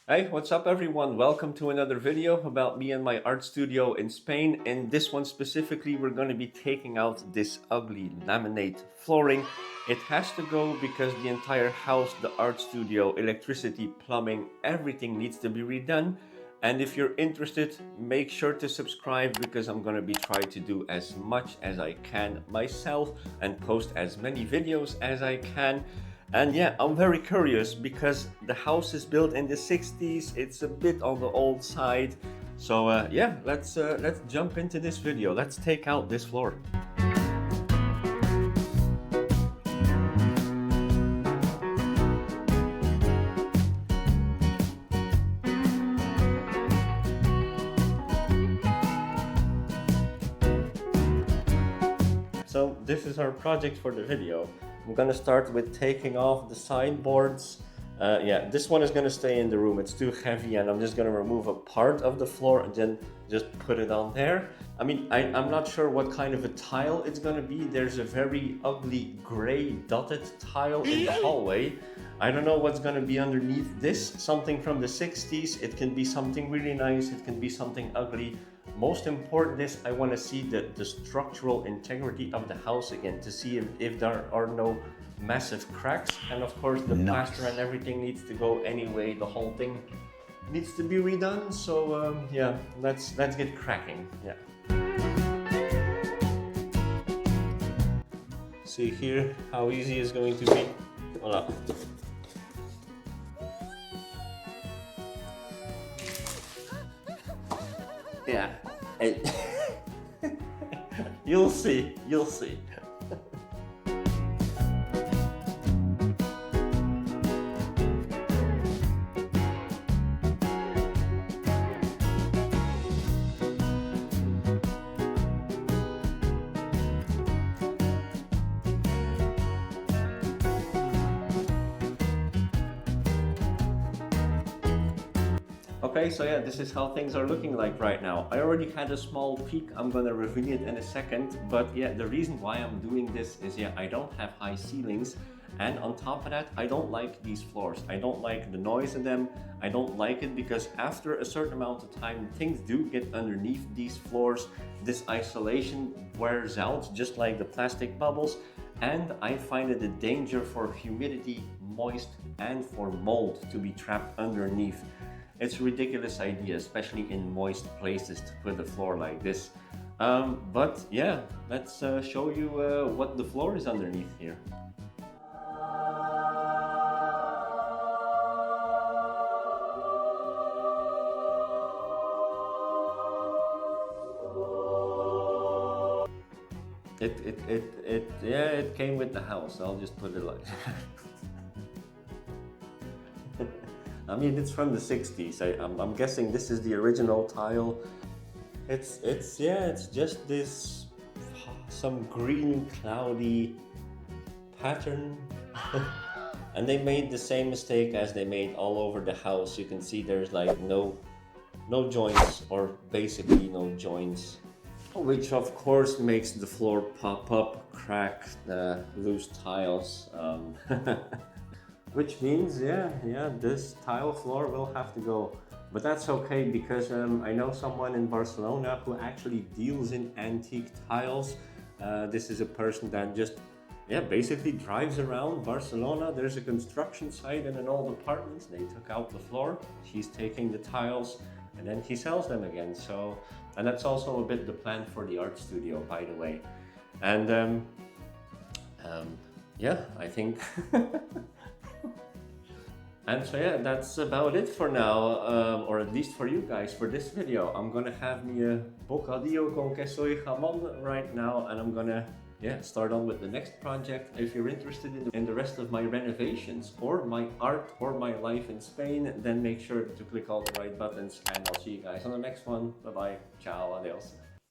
Hey, what's up everyone? Welcome to another video about me and my art studio in Spain. In this one specifically, we're going to be taking out this ugly laminate flooring. It has to go because the entire house, the art studio, electricity, plumbing, everything needs to be redone. And if you're interested, make sure to subscribe because I'm going to be trying to do as much as I can myself and post as many videos as I can. And yeah, I'm very curious because the house is built in the 60s. It's a bit on the old side. So yeah, let's jump into this video. Let's take out this floor. So this is our project for the video. I'm gonna start with taking off the sideboards. Yeah, this one is gonna stay in the room. It's too heavy and I'm just gonna remove a part of the floor and then just put it on there. I mean, I'm not sure what kind of a tile it's gonna be. There's a very ugly gray dotted tile in the hallway. I don't know what's gonna be underneath this. Something from the 60s. It can be something really nice. It can be something ugly. Most important is I want to see the structural integrity of the house again to see if there are no massive cracks, and of course the plaster and everything needs to go anyway. The whole thing needs to be redone. So yeah, let's get cracking. Yeah. See here how easy it's going to be. Voila. Yeah. You'll see, you'll see. Okay, so yeah, this is how things are looking like right now. I already had a small peek. I'm gonna reveal it in a second, but yeah, the reason why I'm doing this is, yeah, I don't have high ceilings, and on top of that, I don't like these floors. I don't like the noise in them. I don't like it because after a certain amount of time, things do get underneath these floors. This isolation wears out, just like the plastic bubbles, and I find it a danger for humidity, moist, and for mold to be trapped underneath. It's a ridiculous idea, especially in moist places, to put the floor like this. But yeah, let's show you what the floor is underneath here. Yeah, it came with the house. I'll just put it like I mean, it's from the 60s. I'm guessing this is the original tile. It's just this some green cloudy pattern. And they made the same mistake as they made all over the house. You can see there's like no joints, or basically no joints, which of course makes the floor pop up, crack, loose tiles. Which means, yeah, this tile floor will have to go. But that's okay because I know someone in Barcelona who actually deals in antique tiles. This is a person that just, yeah, basically drives around Barcelona. There's a construction site in an old apartment. They took out the floor. He's taking the tiles and then he sells them again. So, and that's also a bit the plan for the art studio, by the way. And yeah, I think And so yeah, that's about it for now, or at least for you guys for this video. I'm gonna have me a bocadillo con queso y jamón right now, and I'm gonna start on with the next project. If you're interested in the rest of my renovations or my art or my life in Spain, then make sure to click all the right buttons, and I'll see you guys on the next one. Bye bye, ciao, adios.